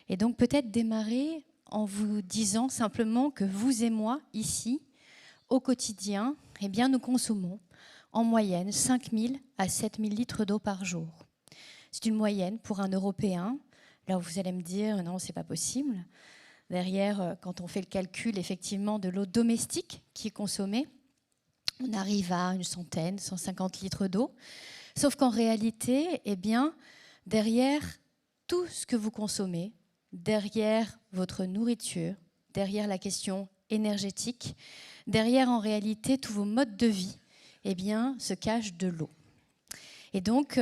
Et donc peut-être démarrer en vous disant simplement que vous et moi, ici, au quotidien, eh bien, nous consommons en moyenne 5 000 à 7 000 litres d'eau par jour. C'est une moyenne pour un Européen. Là, vous allez me dire, non, c'est pas possible. Derrière, quand on fait le calcul, effectivement, de l'eau domestique qui est consommée, on arrive à une centaine, 150 litres d'eau. Sauf qu'en réalité, eh bien, derrière tout ce que vous consommez, derrière votre nourriture, derrière la question énergétique, derrière en réalité tous vos modes de vie, eh bien, se cache de l'eau. Et donc,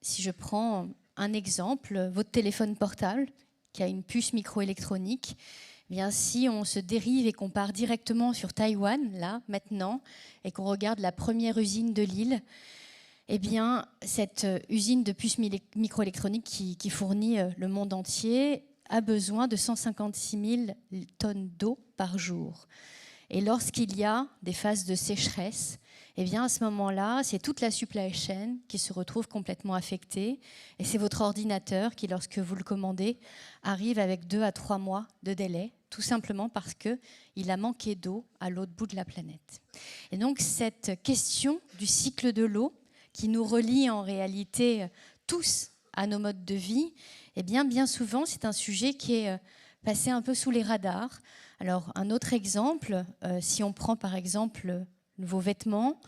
si je prends un exemple, votre téléphone portable qui a une puce microélectronique, eh bien, si on se dérive et qu'on part directement sur Taïwan, là, maintenant, et qu'on regarde la première usine de l'île, eh bien, cette usine de puces microélectroniques qui fournit le monde entier a besoin de 156 000 tonnes d'eau par jour. Et lorsqu'il y a des phases de sécheresse, eh bien, à ce moment-là, c'est toute la supply chain qui se retrouve complètement affectée. Et c'est votre ordinateur qui, lorsque vous le commandez, arrive avec 2 à 3 mois de délai, tout simplement parce qu'il a manqué d'eau à l'autre bout de la planète. Et donc, cette question du cycle de l'eau, qui nous relie en réalité tous à nos modes de vie, eh bien souvent, c'est un sujet qui est passé un peu sous les radars. Alors, un autre exemple, si on prend par exemple vos vêtements,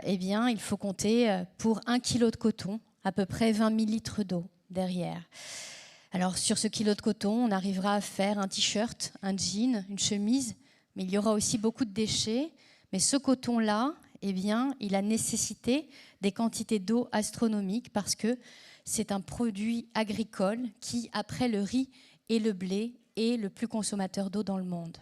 eh bien, il faut compter pour 1 kilo de coton, à peu près 20 000 litres d'eau derrière. Alors, sur ce kilo de coton, on arrivera à faire un t-shirt, un jean, une chemise, mais il y aura aussi beaucoup de déchets. Mais ce coton-là, eh bien, il a nécessité des quantités d'eau astronomiques parce que c'est un produit agricole qui, après le riz et le blé, est le plus consommateur d'eau dans le monde.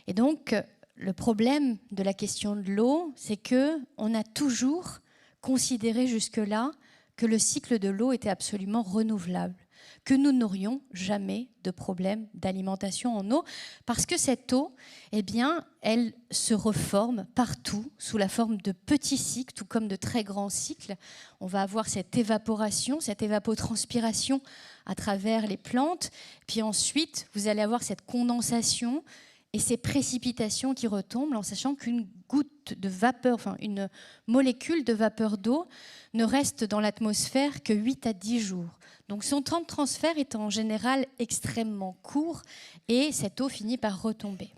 Et donc, le problème de la question de l'eau, c'est qu'on a toujours considéré jusque-là que le cycle de l'eau était absolument renouvelable, que nous n'aurions jamais de problème d'alimentation en eau, parce que cette eau, eh bien, elle se reforme partout sous la forme de petits cycles, tout comme de très grands cycles. On va avoir cette évaporation, cette évapotranspiration à travers les plantes, puis ensuite, vous allez avoir cette condensation et ces précipitations qui retombent, en sachant qu'une goutte de vapeur, enfin une molécule de vapeur d'eau ne reste dans l'atmosphère que 8 à 10 jours. Donc son temps de transfert est en général extrêmement court et cette eau finit par retomber.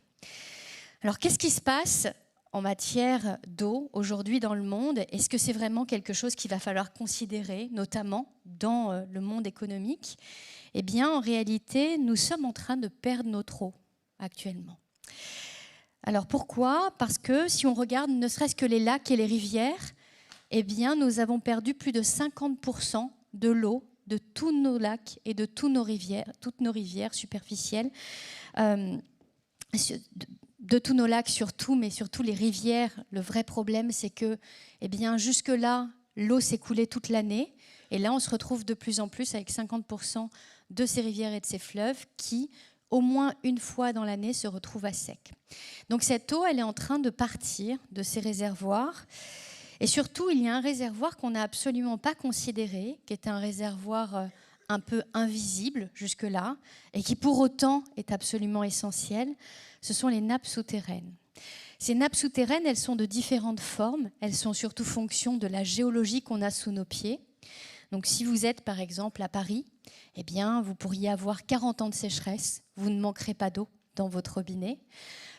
Alors qu'est-ce qui se passe en matière d'eau aujourd'hui dans le monde? Est-ce que c'est vraiment quelque chose qu'il va falloir considérer, notamment dans le monde économique? Eh bien, en réalité, nous sommes en train de perdre notre eau actuellement. Alors pourquoi? Parce que si on regarde ne serait-ce que les lacs et les rivières, eh bien, nous avons perdu plus de 50% de l'eau de tous nos lacs et de toutes nos rivières superficielles, de tous nos lacs surtout, mais surtout les rivières. Le vrai problème, c'est que, eh bien, jusque-là, l'eau s'écoulait toute l'année, et là, on se retrouve de plus en plus avec 50% de ces rivières et de ces fleuves qui, au moins une fois dans l'année, se retrouvent à sec. Donc cette eau, elle est en train de partir de ces réservoirs. Et surtout, il y a un réservoir qu'on n'a absolument pas considéré, qui est un réservoir un peu invisible jusque-là, et qui pour autant est absolument essentiel. Ce sont les nappes souterraines. Ces nappes souterraines, elles sont de différentes formes. Elles sont surtout fonction de la géologie qu'on a sous nos pieds. Donc si vous êtes par exemple à Paris, eh bien, vous pourriez avoir 40 ans de sécheresse. Vous ne manquerez pas d'eau dans votre robinet.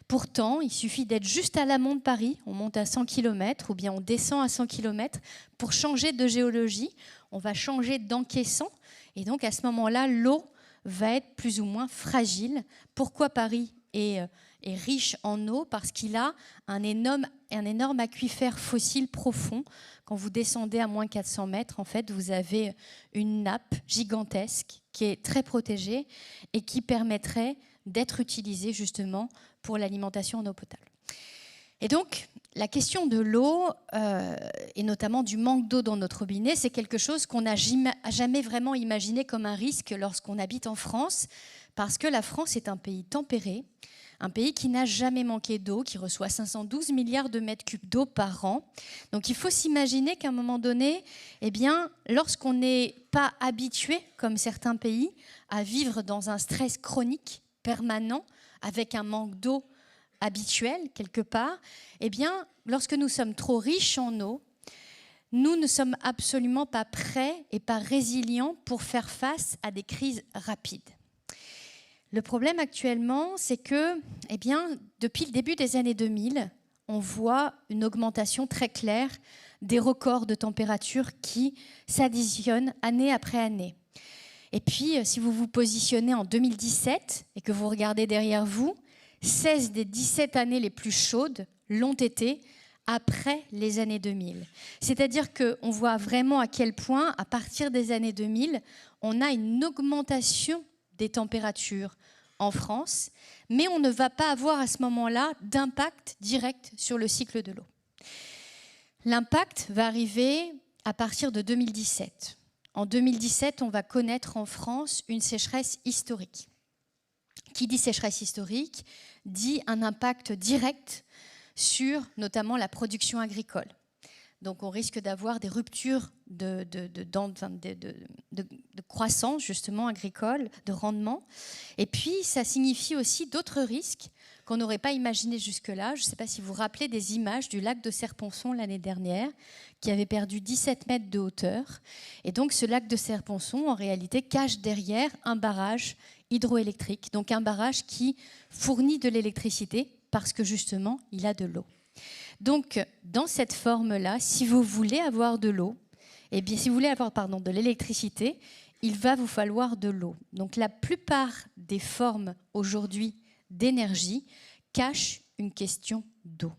Pourtant, il suffit d'être juste à l'amont de Paris, on monte à 100 km ou bien on descend à 100 km pour changer de géologie, on va changer d'encaissant et donc à ce moment-là, l'eau va être plus ou moins fragile. Pourquoi Paris est riche en eau? Parce qu'il a un énorme aquifère fossile profond. Quand vous descendez à moins 400 mètres, en fait, vous avez une nappe gigantesque qui est très protégée et qui permettrait d'être utilisée justement pour l'alimentation en eau potable. Et donc, la question de l'eau, et notamment du manque d'eau dans notre robinet, c'est quelque chose qu'on n'a jamais vraiment imaginé comme un risque lorsqu'on habite en France, parce que la France est un pays tempéré, un pays qui n'a jamais manqué d'eau, qui reçoit 512 milliards de mètres cubes d'eau par an. Donc il faut s'imaginer qu'à un moment donné, eh bien, lorsqu'on n'est pas habitué, comme certains pays, à vivre dans un stress chronique permanent, avec un manque d'eau habituel quelque part, eh bien, lorsque nous sommes trop riches en eau, nous ne sommes absolument pas prêts et pas résilients pour faire face à des crises rapides. Le problème actuellement, c'est que, eh bien, depuis le début des années 2000, on voit une augmentation très claire des records de température qui s'additionnent année après année. Et puis, si vous vous positionnez en 2017 et que vous regardez derrière vous, 16 des 17 années les plus chaudes l'ont été après les années 2000. C'est-à-dire qu'on voit vraiment à quel point, à partir des années 2000, on a une augmentation des températures en France, mais on ne va pas avoir à ce moment-là d'impact direct sur le cycle de l'eau. L'impact va arriver à partir de 2017. En 2017, on va connaître en France une sécheresse historique. Qui dit sécheresse historique dit un impact direct sur notamment la production agricole. Donc on risque d'avoir des ruptures de croissance justement agricole, de rendement. Et puis ça signifie aussi d'autres risques qu'on n'aurait pas imaginés jusque-là. Je ne sais pas si vous vous rappelez des images du lac de Serponçon l'année dernière, qui avait perdu 17 mètres de hauteur. Et donc ce lac de Serponçon, en réalité, cache derrière un barrage hydroélectrique, donc un barrage qui fournit de l'électricité parce que justement, il a de l'eau. Donc, dans cette forme-là, si vous voulez avoir de l'eau, eh bien, si vous voulez avoir de l'électricité, il va vous falloir de l'eau. Donc, la plupart des formes aujourd'hui d'énergie cachent une question d'eau.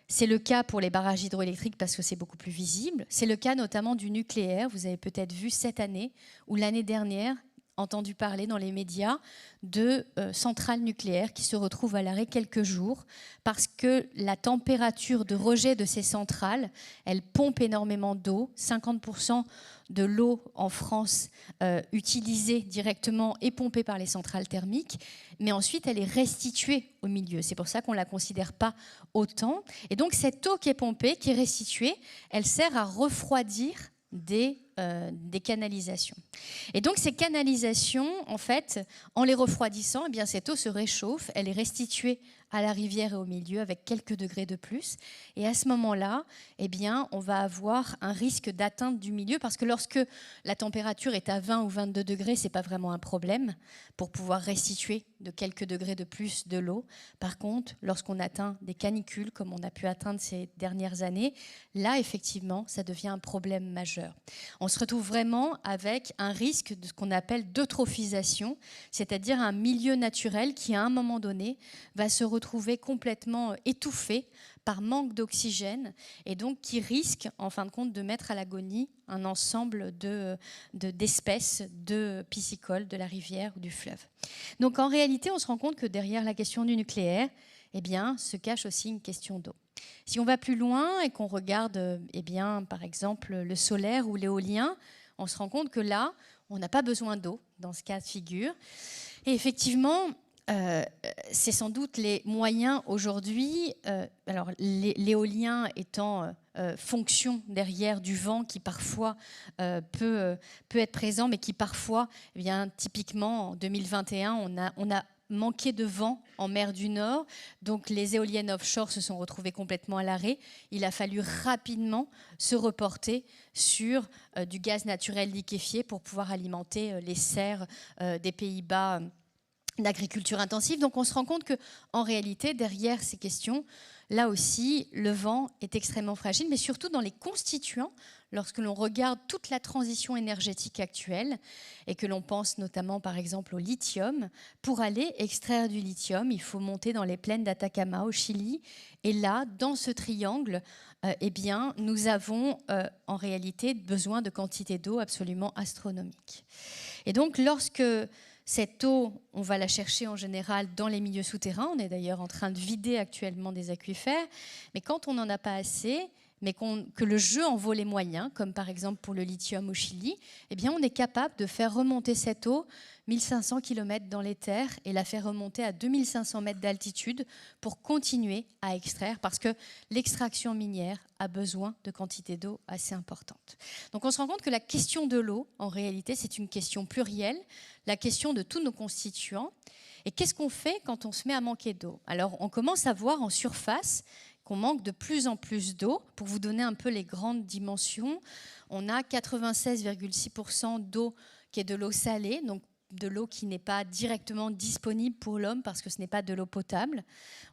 C'est le cas pour les barrages hydroélectriques parce que c'est beaucoup plus visible. C'est le cas notamment du nucléaire. Vous avez peut-être vu cette année ou l'année dernière entendu parler dans les médias de centrales nucléaires qui se retrouvent à l'arrêt quelques jours parce que la température de rejet de ces centrales, elle pompe énormément d'eau. 50% de l'eau en France utilisée directement est pompée par les centrales thermiques, mais ensuite elle est restituée au milieu. C'est pour ça qu'on ne la considère pas autant. Et donc cette eau qui est pompée, qui est restituée, elle sert à refroidir des canalisations. Et donc ces canalisations, en fait, en les refroidissant, eh bien, cette eau se réchauffe, elle est restituée à la rivière et au milieu avec quelques degrés de plus. Et à ce moment-là, eh bien, on va avoir un risque d'atteinte du milieu parce que lorsque la température est à 20 ou 22 degrés, ce n'est pas vraiment un problème pour pouvoir restituer de quelques degrés de plus de l'eau. Par contre, lorsqu'on atteint des canicules, comme on a pu atteindre ces dernières années, là, effectivement, ça devient un problème majeur. On se retrouve vraiment avec un risque de ce qu'on appelle d'eutrophisation, c'est-à-dire un milieu naturel qui, à un moment donné, va se retrouver complètement étouffé par manque d'oxygène et donc qui risque, en fin de compte, de mettre à l'agonie un ensemble d'espèces de piscicoles de la rivière ou du fleuve. Donc en réalité, on se rend compte que derrière la question du nucléaire, eh bien, se cache aussi une question d'eau. Si on va plus loin et qu'on regarde, eh bien, par exemple, le solaire ou l'éolien, on se rend compte que là, on n'a pas besoin d'eau dans ce cas de figure. Et effectivement, c'est sans doute les moyens aujourd'hui, alors l'éolien étant fonction derrière du vent qui parfois peut être présent, mais qui parfois, eh bien, typiquement en 2021, on a manqué de vent en mer du Nord, donc les éoliennes offshore se sont retrouvées complètement à l'arrêt. Il a fallu rapidement se reporter sur du gaz naturel liquéfié pour pouvoir alimenter les serres des Pays-Bas d'agriculture intensive. Donc on se rend compte qu'en réalité, derrière ces questions, là aussi, le vent est extrêmement fragile, mais surtout dans les constituants, lorsque l'on regarde toute la transition énergétique actuelle et que l'on pense notamment par exemple au lithium, pour aller extraire du lithium, il faut monter dans les plaines d'Atacama au Chili. Et là, dans ce triangle, eh bien, nous avons en réalité besoin de quantités d'eau absolument astronomiques. Et donc, lorsque Cette eau, on va la chercher en général dans les milieux souterrains. On est d'ailleurs en train de vider actuellement des aquifères. Mais quand on n'en a pas assez, mais que le jeu en vaut les moyens, comme par exemple pour le lithium au Chili, eh bien on est capable de faire remonter cette eau 1500 km dans les terres et la faire remonter à 2500 mètres d'altitude pour continuer à extraire, parce que l'extraction minière a besoin de quantités d'eau assez importantes. Donc on se rend compte que la question de l'eau, en réalité, c'est une question plurielle, la question de tous nos constituants. Et qu'est-ce qu'on fait quand on se met à manquer d'eau? Alors on commence à voir en surface qu'on manque de plus en plus d'eau. Pour vous donner un peu les grandes dimensions, on a 96,6% d'eau qui est de l'eau salée, donc de l'eau qui n'est pas directement disponible pour l'homme parce que ce n'est pas de l'eau potable.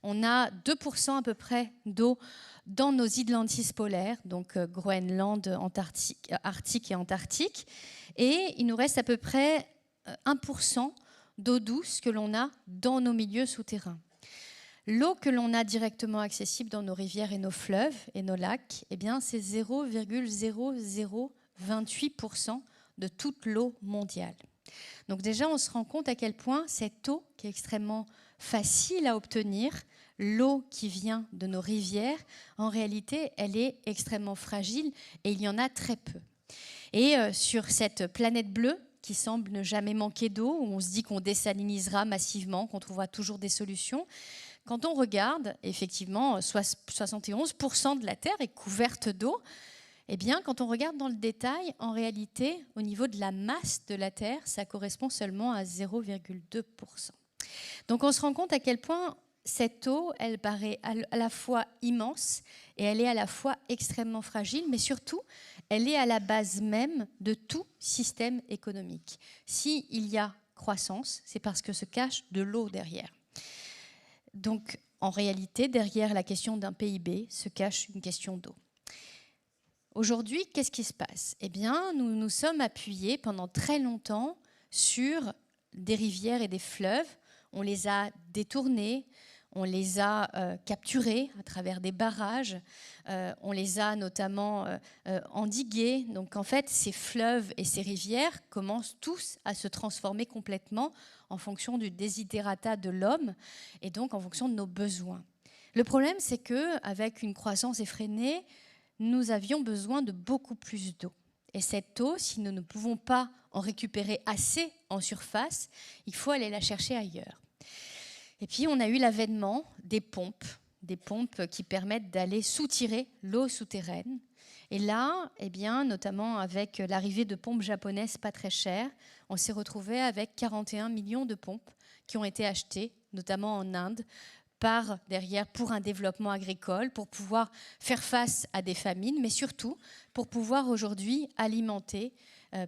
On a 2% à peu près d'eau dans nos îles lentisses polaires, donc Groenland, Arctique et Antarctique. Et il nous reste à peu près 1% d'eau douce que l'on a dans nos milieux souterrains. L'eau que l'on a directement accessible dans nos rivières et nos fleuves et nos lacs, eh bien, c'est 0,0028% de toute l'eau mondiale. Donc déjà, on se rend compte à quel point cette eau, qui est extrêmement facile à obtenir, l'eau qui vient de nos rivières, en réalité, elle est extrêmement fragile et il y en a très peu. Et sur cette planète bleue, qui semble ne jamais manquer d'eau, où on se dit qu'on désalinisera massivement, qu'on trouvera toujours des solutions, quand on regarde, effectivement, 71% de la Terre est couverte d'eau. Eh bien, quand on regarde dans le détail, en réalité, au niveau de la masse de la Terre, ça correspond seulement à 0,2%. Donc on se rend compte à quel point cette eau, elle paraît à la fois immense et elle est à la fois extrêmement fragile, mais surtout, elle est à la base même de tout système économique. S'il y a croissance, c'est parce que se cache de l'eau derrière. Donc, en réalité, derrière la question d'un PIB se cache une question d'eau. Aujourd'hui, qu'est-ce qui se passe? Eh bien, nous nous sommes appuyés pendant très longtemps sur des rivières et des fleuves. On les a détournés, on les a capturés à travers des barrages, on les a notamment endigués. Donc, en fait, ces fleuves et ces rivières commencent tous à se transformer complètement en fonction du desiderata de l'homme et donc en fonction de nos besoins. Le problème, c'est qu'avec une croissance effrénée, nous avions besoin de beaucoup plus d'eau. Et cette eau, si nous ne pouvons pas en récupérer assez en surface, il faut aller la chercher ailleurs. Et puis, on a eu l'avènement des pompes qui permettent d'aller soutirer l'eau souterraine. Et là, eh bien, notamment avec l'arrivée de pompes japonaises pas très chères, on s'est retrouvé avec 41 millions de pompes qui ont été achetées, notamment en Inde, derrière pour un développement agricole, pour pouvoir faire face à des famines, mais surtout pour pouvoir aujourd'hui alimenter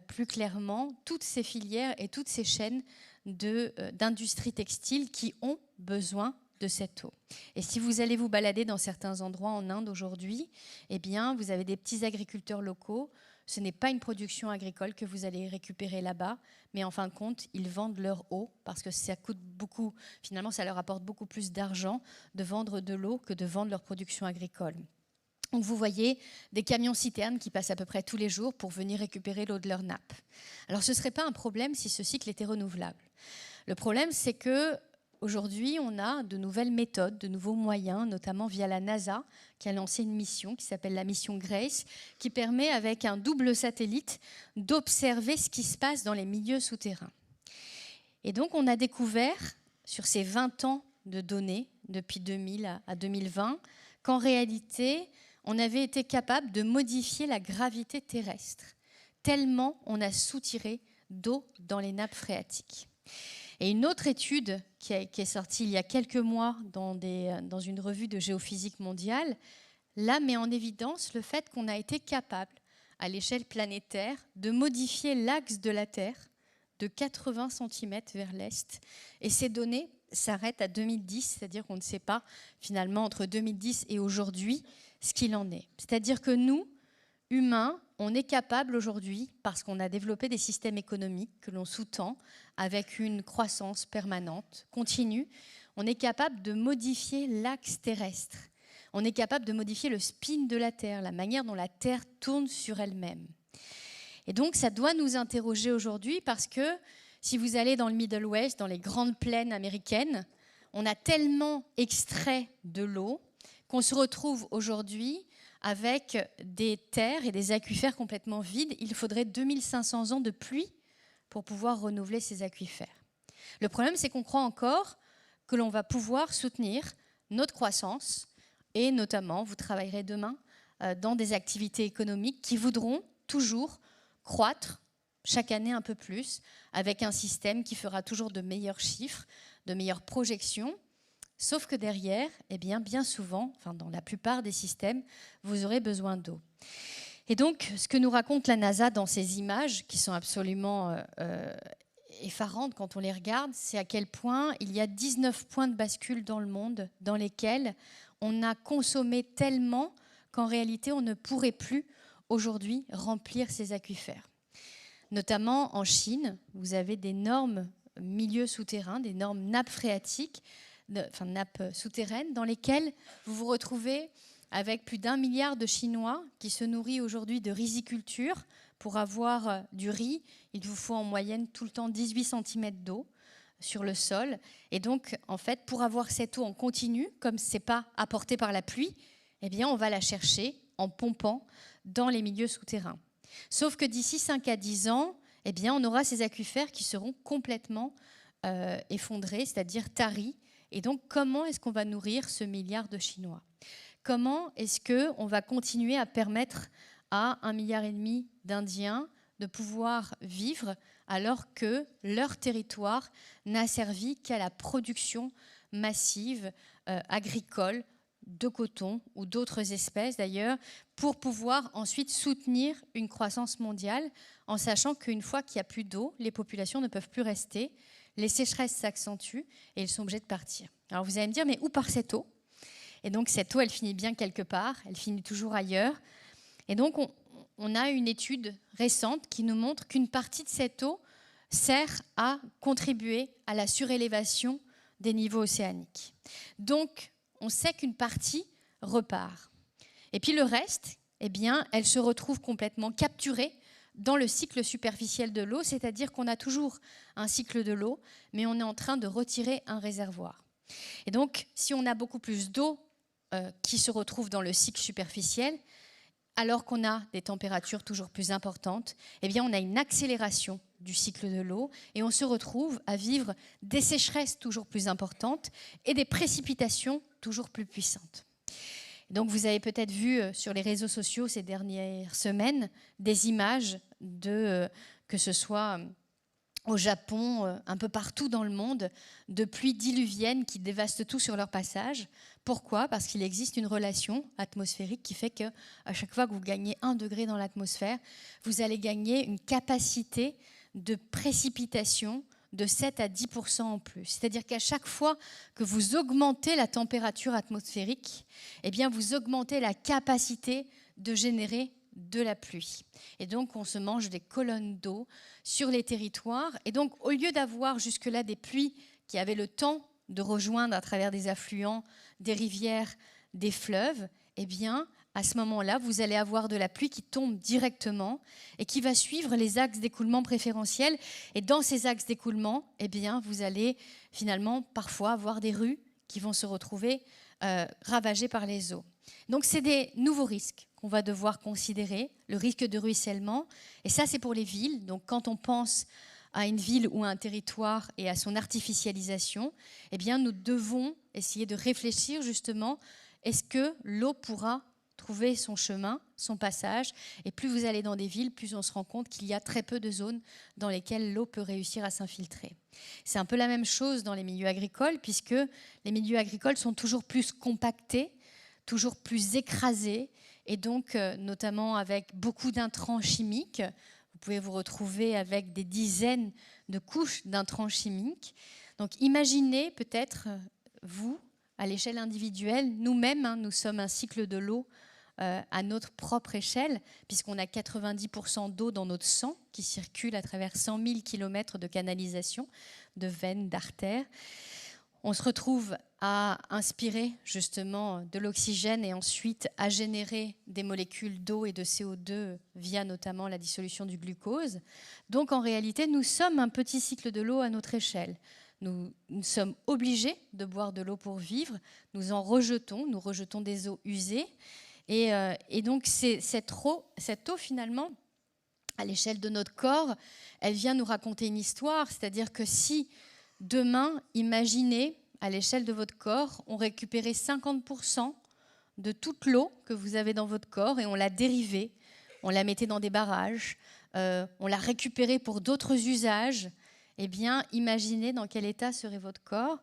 plus clairement toutes ces filières et toutes ces chaînes d'industrie textile qui ont besoin de cette eau. Et si vous allez vous balader dans certains endroits en Inde aujourd'hui, eh bien, vous avez des petits agriculteurs locaux. Ce n'est pas une production agricole que vous allez récupérer là-bas, mais en fin de compte, ils vendent leur eau parce que ça coûte beaucoup, finalement, ça leur apporte beaucoup plus d'argent de vendre de l'eau que de vendre leur production agricole. Donc vous voyez des camions-citernes qui passent à peu près tous les jours pour venir récupérer l'eau de leur nappe. Alors ce ne serait pas un problème si ce cycle était renouvelable. Le problème, c'est que aujourd'hui, on a de nouvelles méthodes, de nouveaux moyens, notamment via la NASA, qui a lancé une mission qui s'appelle la mission Grace, qui permet, avec un double satellite, d'observer ce qui se passe dans les milieux souterrains. Et donc, on a découvert, sur ces 20 ans de données, depuis 2000 à 2020, qu'en réalité, on avait été capable de modifier la gravité terrestre, tellement on a soutiré d'eau dans les nappes phréatiques. Et une autre étude qui est sortie il y a quelques mois dans une revue de géophysique mondiale, là met en évidence le fait qu'on a été capable, à l'échelle planétaire, de modifier l'axe de la Terre de 80 cm vers l'est. Et ces données s'arrêtent à 2010, c'est-à-dire qu'on ne sait pas finalement entre 2010 et aujourd'hui ce qu'il en est. C'est-à-dire que nous, humains, on est capable aujourd'hui, parce qu'on a développé des systèmes économiques que l'on sous-tend avec une croissance permanente, continue, on est capable de modifier l'axe terrestre. On est capable de modifier le spin de la Terre, la manière dont la Terre tourne sur elle-même. Et donc, ça doit nous interroger aujourd'hui parce que Si vous allez dans le Middle West, dans les grandes plaines américaines, on a tellement extrait de l'eau qu'on se retrouve aujourd'hui avec des terres et des aquifères complètement vides. Il faudrait 2500 ans de pluie pour pouvoir renouveler ces aquifères. Le problème, c'est qu'on croit encore que l'on va pouvoir soutenir notre croissance et notamment, vous travaillerez demain dans des activités économiques qui voudront toujours croître chaque année un peu plus avec un système qui fera toujours de meilleurs chiffres, de meilleures projections. Sauf que derrière, eh bien souvent, dans la plupart des systèmes, vous aurez besoin d'eau. Et donc, ce que nous raconte la NASA dans ces images, qui sont absolument effarantes quand on les regarde, c'est à quel point il y a 19 points de bascule dans le monde dans lesquels on a consommé tellement qu'en réalité, on ne pourrait plus aujourd'hui remplir ces aquifères. Notamment en Chine, vous avez d'énormes milieux souterrains, d'énormes nappes phréatiques, nappes souterraines, dans lesquelles vous vous retrouvez avec plus d'1 milliard de Chinois qui se nourrissent aujourd'hui de riziculture. Pour avoir du riz, il vous faut en moyenne tout le temps 18 cm d'eau sur le sol. Et donc, en fait, pour avoir cette eau en continu, comme ce n'est pas apporté par la pluie, eh bien, on va la chercher en pompant dans les milieux souterrains. Sauf que d'ici 5 à 10 ans, eh bien, on aura ces aquifères qui seront complètement effondrés, c'est-à-dire taris. Et donc, comment est-ce qu'on va nourrir ce milliard de Chinois ? Comment est-ce qu'on va continuer à permettre à 1,5 milliard d'Indiens de pouvoir vivre alors que leur territoire n'a servi qu'à la production massive agricole de coton ou d'autres espèces d'ailleurs, pour pouvoir ensuite soutenir une croissance mondiale, en sachant qu'une fois qu'il n'y a plus d'eau, les populations ne peuvent plus rester, les sécheresses s'accentuent et ils sont obligés de partir. Alors vous allez me dire, mais où part cette eau ? Et donc cette eau, elle finit bien quelque part, elle finit toujours ailleurs. Et donc on a une étude récente qui nous montre qu'une partie de cette eau sert à contribuer à la surélévation des niveaux océaniques. Donc on sait qu'une partie repart. Et puis le reste, eh bien, elle se retrouve complètement capturée dans le cycle superficiel de l'eau, c'est-à-dire qu'on a toujours un cycle de l'eau, mais on est en train de retirer un réservoir. Et donc, si on a beaucoup plus d'eau qui se retrouve dans le cycle superficiel, alors qu'on a des températures toujours plus importantes, eh bien, on a une accélération du cycle de l'eau et on se retrouve à vivre des sécheresses toujours plus importantes et des précipitations toujours plus puissantes. Donc, vous avez peut-être vu sur les réseaux sociaux ces dernières semaines des images que ce soit au Japon, un peu partout dans le monde, de pluies diluviennes qui dévastent tout sur leur passage. Pourquoi ? Parce qu'il existe une relation atmosphérique qui fait qu'à chaque fois que vous gagnez 1 degré dans l'atmosphère, vous allez gagner une capacité de précipitation de 7 à 10% en plus. C'est-à-dire qu'à chaque fois que vous augmentez la température atmosphérique, eh bien vous augmentez la capacité de générer de la pluie. Et donc, on se mange des colonnes d'eau sur les territoires. Et donc, au lieu d'avoir jusque-là des pluies qui avaient le temps de rejoindre à travers des affluents, des rivières, des fleuves, eh bien, à ce moment-là, vous allez avoir de la pluie qui tombe directement et qui va suivre les axes d'écoulement préférentiels. Et dans ces axes d'écoulement, eh bien, vous allez finalement parfois avoir des rues qui vont se retrouver ravagées par les eaux. Donc, c'est des nouveaux risques qu'on va devoir considérer, le risque de ruissellement. Et ça, c'est pour les villes. Donc, quand on pense à une ville ou à un territoire et à son artificialisation, eh bien, nous devons essayer de réfléchir justement, est-ce que l'eau pourra trouver son chemin, son passage. Et plus vous allez dans des villes, plus on se rend compte qu'il y a très peu de zones dans lesquelles l'eau peut réussir à s'infiltrer. C'est un peu la même chose dans les milieux agricoles, puisque les milieux agricoles sont toujours plus compactés, toujours plus écrasés, et donc notamment avec beaucoup d'intrants chimiques. Vous pouvez vous retrouver avec des dizaines de couches d'intrants chimiques. Donc imaginez peut-être, vous, à l'échelle individuelle, nous-mêmes, nous sommes un cycle de l'eau à notre propre échelle, puisqu'on a 90% d'eau dans notre sang qui circule à travers 100 000 km de canalisation, de veines, d'artères. on se retrouve à inspirer justement de l'oxygène et ensuite à générer des molécules d'eau et de CO2 via notamment la dissolution du glucose. Donc en réalité, nous sommes un petit cycle de l'eau à notre échelle. Nous sommes obligés de boire de l'eau pour vivre, nous rejetons des eaux usées. Et donc cette eau finalement, à l'échelle de notre corps, elle vient nous raconter une histoire, c'est-à-dire que si demain, imaginez, à l'échelle de votre corps, on récupérait 50% de toute l'eau que vous avez dans votre corps et on la dérivait, on la mettait dans des barrages, on la récupérait pour d'autres usages, eh bien, imaginez dans quel état serait votre corps.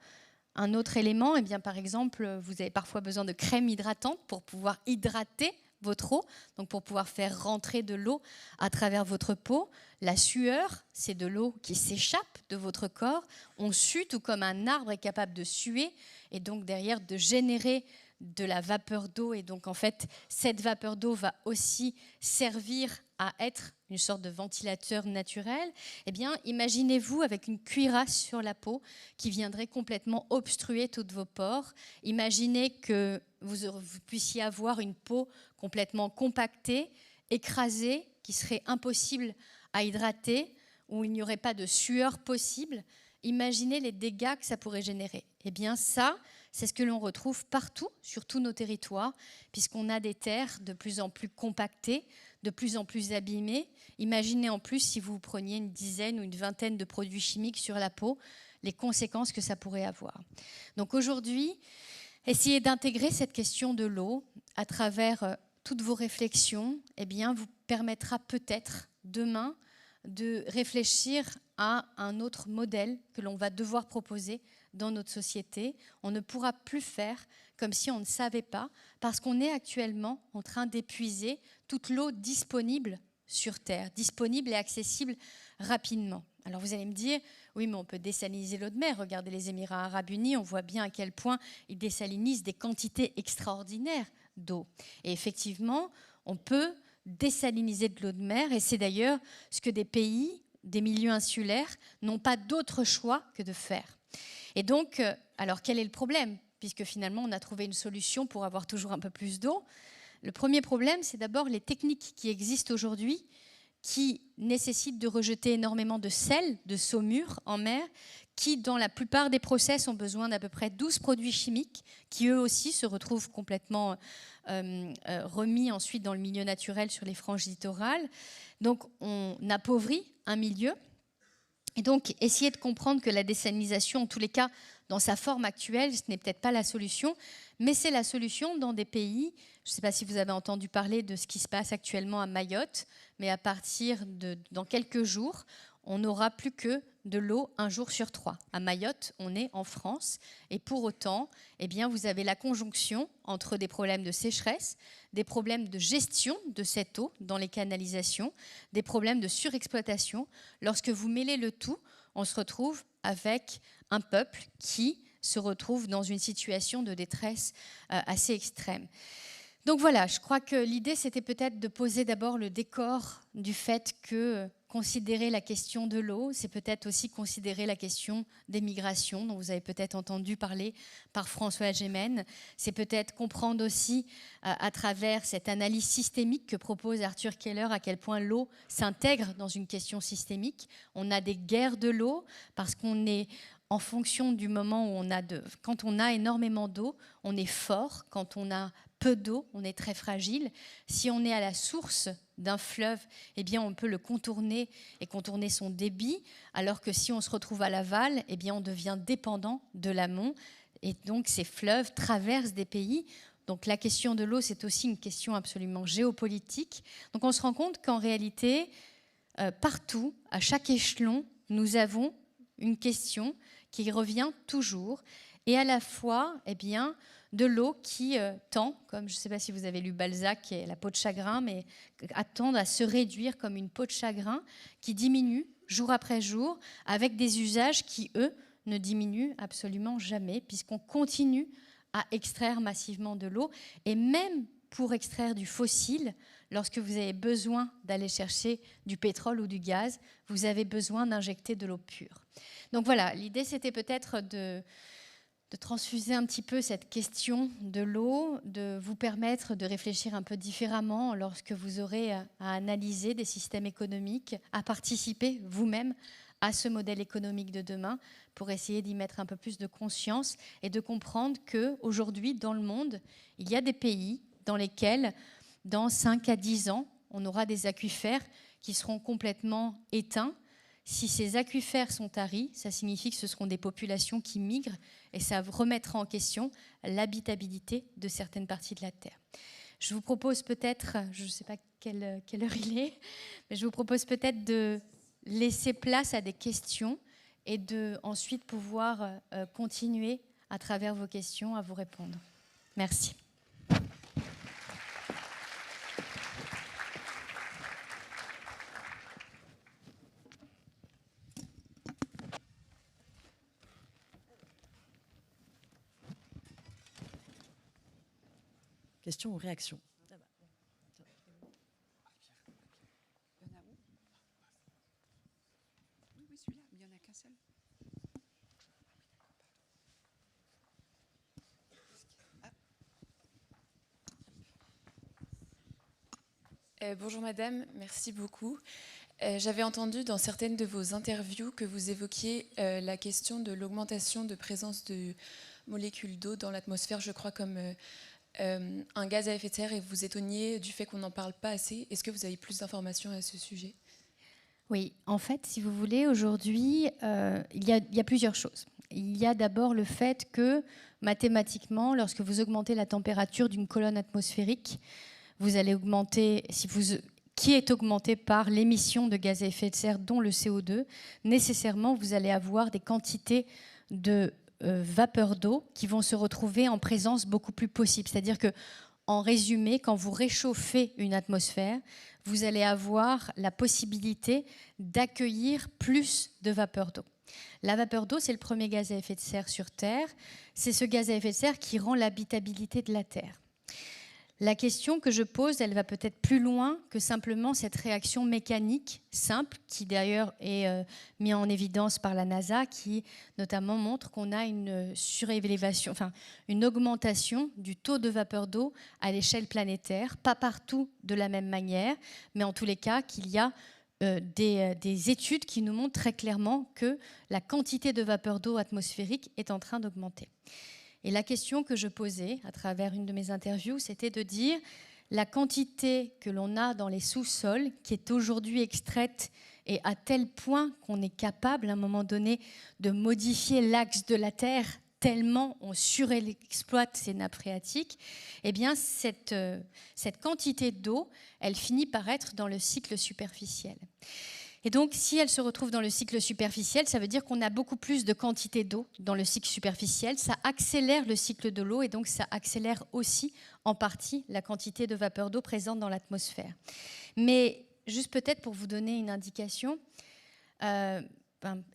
Un autre élément, eh bien, par exemple, vous avez parfois besoin de crème hydratante pour pouvoir hydrater votre eau, donc pour pouvoir faire rentrer de l'eau à travers votre peau. La sueur, c'est de l'eau qui s'échappe de votre corps. On sue tout comme un arbre est capable de suer et donc derrière de générer de la vapeur d'eau. Et donc en fait, cette vapeur d'eau va aussi servir à être une sorte de ventilateur naturel. Eh bien, imaginez-vous avec une cuirasse sur la peau qui viendrait complètement obstruer toutes vos pores. Imaginez que vous puissiez avoir une peau complètement compactée, écrasée, qui serait impossible à hydrater, où il n'y aurait pas de sueur possible. Imaginez les dégâts que ça pourrait générer. Eh bien ça, c'est ce que l'on retrouve partout, sur tous nos territoires, puisqu'on a des terres de plus en plus compactées, de plus en plus abîmées. Imaginez en plus si vous preniez une dizaine ou une vingtaine de produits chimiques sur la peau, les conséquences que ça pourrait avoir. Donc aujourd'hui, essayez d'intégrer cette question de l'eau à travers toutes vos réflexions, eh bien, vous permettra peut-être demain de réfléchir à un autre modèle que l'on va devoir proposer dans notre société. On ne pourra plus faire comme si on ne savait pas, parce qu'on est actuellement en train d'épuiser toute l'eau disponible sur Terre, disponible et accessible rapidement. Alors vous allez me dire, oui, mais on peut désaliniser l'eau de mer. Regardez les Émirats arabes unis, on voit bien à quel point ils désalinisent des quantités extraordinaires d'eau. Et effectivement, on peut désaliniser de l'eau de mer, et c'est d'ailleurs ce que des pays, des milieux insulaires, n'ont pas d'autre choix que de faire. Et donc, alors quel est le problème ? Puisque finalement, on a trouvé une solution pour avoir toujours un peu plus d'eau. Le premier problème, c'est d'abord les techniques qui existent aujourd'hui, qui nécessitent de rejeter énormément de sel, de saumure en mer, qui, dans la plupart des process, ont besoin d'à peu près 12 produits chimiques, qui eux aussi se retrouvent complètement remis ensuite dans le milieu naturel sur les franges littorales. Donc, on appauvrit un milieu. Et donc, essayer de comprendre que la désalinisation, en tous les cas, dans sa forme actuelle, ce n'est peut-être pas la solution, mais c'est la solution dans des pays. Je ne sais pas si vous avez entendu parler de ce qui se passe actuellement à Mayotte, mais à partir dans quelques jours, on n'aura plus que de l'eau 1 jour sur 3. À Mayotte, on est en France, et pour autant, eh bien, vous avez la conjonction entre des problèmes de sécheresse, des problèmes de gestion de cette eau dans les canalisations, des problèmes de surexploitation. Lorsque vous mêlez le tout, on se retrouve avec un peuple qui se retrouve dans une situation de détresse assez extrême. Donc voilà, je crois que l'idée, c'était peut-être de poser d'abord le décor du fait que considérer la question de l'eau, c'est peut-être aussi considérer la question des migrations, dont vous avez peut-être entendu parler par François Gémen. C'est peut-être comprendre aussi, à travers cette analyse systémique que propose Arthur Keller, à quel point l'eau s'intègre dans une question systémique. On a des guerres de l'eau parce qu'on est en fonction du moment où quand on a énormément d'eau, on est fort. Quand on a peu d'eau, on est très fragile. Si on est à la source d'un fleuve, eh bien on peut le contourner et contourner son débit, alors que si on se retrouve à l'aval, eh bien on devient dépendant de l'amont. Et donc ces fleuves traversent des pays. Donc la question de l'eau, c'est aussi une question absolument géopolitique. Donc on se rend compte qu'en réalité, partout, à chaque échelon, nous avons une question qui revient toujours, et à la fois, eh bien, de l'eau qui tend, comme je ne sais pas si vous avez lu Balzac, qui est la peau de chagrin, mais tend à se réduire comme une peau de chagrin qui diminue jour après jour, avec des usages qui, eux, ne diminuent absolument jamais, puisqu'on continue à extraire massivement de l'eau, et même pour extraire du fossile, lorsque vous avez besoin d'aller chercher du pétrole ou du gaz, vous avez besoin d'injecter de l'eau pure. Donc voilà, l'idée c'était peut-être de transfuser un petit peu cette question de l'eau, de vous permettre de réfléchir un peu différemment lorsque vous aurez à analyser des systèmes économiques, à participer vous-même à ce modèle économique de demain pour essayer d'y mettre un peu plus de conscience et de comprendre qu'aujourd'hui, dans le monde, il y a des pays dans lesquels, dans 5 à 10 ans, on aura des aquifères qui seront complètement éteints. Si ces aquifères sont taris, ça signifie que ce seront des populations qui migrent et ça remettra en question l'habitabilité de certaines parties de la Terre. Je vous propose peut-être, je ne sais pas quelle heure il est, mais je vous propose peut-être de laisser place à des questions et de ensuite pouvoir continuer à travers vos questions à vous répondre. Merci. Questions ou réactions? Il y en a où? Oui, celui-là, mais il n'y en a qu'un seul. Bonjour madame, merci beaucoup. J'avais entendu dans certaines de vos interviews que vous évoquiez la question de l'augmentation de présence de molécules d'eau dans l'atmosphère, je crois comme un gaz à effet de serre, et vous étonniez du fait qu'on n'en parle pas assez. Est-ce que vous avez plus d'informations à ce sujet? Oui, en fait, si vous voulez, aujourd'hui, il y a plusieurs choses. Il y a d'abord le fait que, mathématiquement, lorsque vous augmentez la température d'une colonne atmosphérique, vous allez augmenter, qui est augmenté par l'émission de gaz à effet de serre, dont le CO2, nécessairement, vous allez avoir des quantités de vapeur d'eau qui vont se retrouver en présence beaucoup plus possible. C'est-à-dire que, en résumé, quand vous réchauffez une atmosphère, vous allez avoir la possibilité d'accueillir plus de vapeur d'eau. La vapeur d'eau, c'est le premier gaz à effet de serre sur Terre. C'est ce gaz à effet de serre qui rend l'habitabilité de la Terre. La question que je pose, elle va peut-être plus loin que simplement cette réaction mécanique simple, qui d'ailleurs est mise en évidence par la NASA, qui notamment montre qu'on a une surélévation, enfin une augmentation du taux de vapeur d'eau à l'échelle planétaire, pas partout de la même manière, mais en tous les cas qu'il y a des études qui nous montrent très clairement que la quantité de vapeur d'eau atmosphérique est en train d'augmenter. Et la question que je posais à travers une de mes interviews, c'était de dire la quantité que l'on a dans les sous-sols, qui est aujourd'hui extraite et à tel point qu'on est capable à un moment donné de modifier l'axe de la Terre tellement on surexploite ces nappes phréatiques, eh bien cette quantité d'eau, elle finit par être dans le cycle superficiel. Et donc, si elle se retrouve dans le cycle superficiel, ça veut dire qu'on a beaucoup plus de quantité d'eau dans le cycle superficiel. Ça accélère le cycle de l'eau et donc ça accélère aussi en partie la quantité de vapeur d'eau présente dans l'atmosphère. Mais juste peut-être pour vous donner une indication,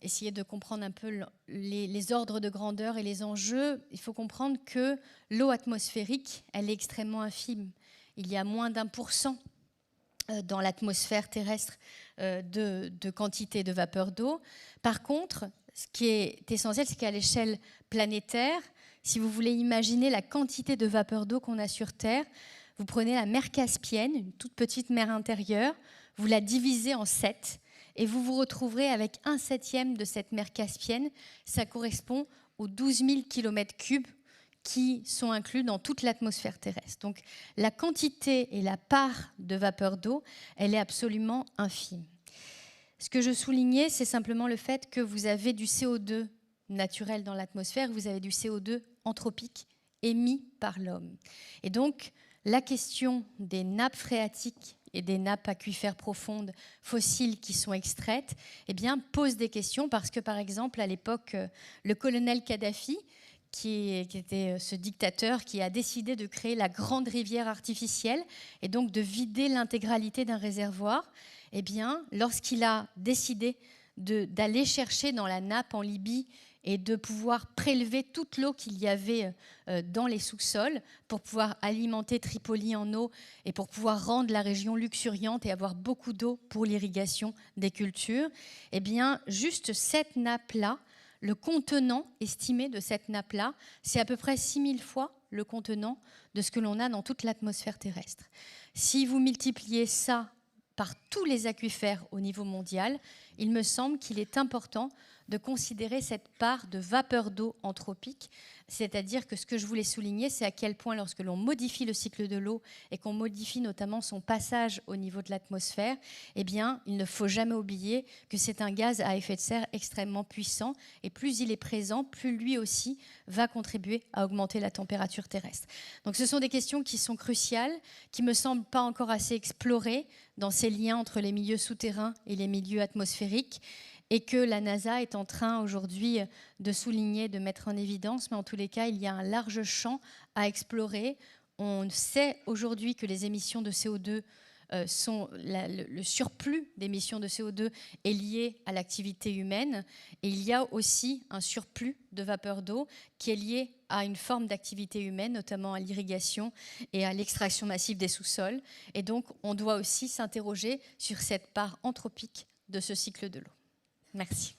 essayer de comprendre un peu les ordres de grandeur et les enjeux, il faut comprendre que l'eau atmosphérique, elle est extrêmement infime. Il y a moins d'1% dans l'atmosphère terrestre de quantité de vapeur d'eau. Par contre, ce qui est essentiel, c'est qu'à l'échelle planétaire, si vous voulez imaginer la quantité de vapeur d'eau qu'on a sur Terre, vous prenez la mer Caspienne, une toute petite mer intérieure, vous la divisez en 7 et vous vous retrouverez avec 1/7 de cette mer Caspienne. Ça correspond aux 12 000 km3 qui sont inclus dans toute l'atmosphère terrestre. Donc la quantité et la part de vapeur d'eau, elle est absolument infime. Ce que je soulignais, c'est simplement le fait que vous avez du CO2 naturel dans l'atmosphère, vous avez du CO2 anthropique émis par l'homme. Et donc la question des nappes phréatiques et des nappes aquifères profondes fossiles qui sont extraites, eh bien, pose des questions parce que, par exemple, à l'époque, le colonel Kadhafi, qui était ce dictateur qui a décidé de créer la grande rivière artificielle et donc de vider l'intégralité d'un réservoir, eh bien, lorsqu'il a décidé d'aller chercher dans la nappe en Libye et de pouvoir prélever toute l'eau qu'il y avait dans les sous-sols pour pouvoir alimenter Tripoli en eau et pour pouvoir rendre la région luxuriante et avoir beaucoup d'eau pour l'irrigation des cultures, eh bien, juste cette nappe-là, le contenant estimé de cette nappe-là, c'est à peu près 6000 fois le contenant de ce que l'on a dans toute l'atmosphère terrestre. Si vous multipliez ça par tous les aquifères au niveau mondial, il me semble qu'il est important de considérer cette part de vapeur d'eau anthropique, c'est-à-dire que ce que je voulais souligner, c'est à quel point lorsque l'on modifie le cycle de l'eau et qu'on modifie notamment son passage au niveau de l'atmosphère, eh bien, il ne faut jamais oublier que c'est un gaz à effet de serre extrêmement puissant et plus il est présent, plus lui aussi va contribuer à augmenter la température terrestre. Donc ce sont des questions qui sont cruciales, qui me semblent pas encore assez explorées dans ces liens entre les milieux souterrains et les milieux atmosphériques, et que la NASA est en train aujourd'hui de souligner, de mettre en évidence, mais en tous les cas, il y a un large champ à explorer. On sait aujourd'hui que les émissions de CO2 le surplus d'émissions de CO2 est lié à l'activité humaine, et il y a aussi un surplus de vapeur d'eau qui est lié à une forme d'activité humaine, notamment à l'irrigation et à l'extraction massive des sous-sols. Et donc, on doit aussi s'interroger sur cette part anthropique de ce cycle de l'eau. Merci.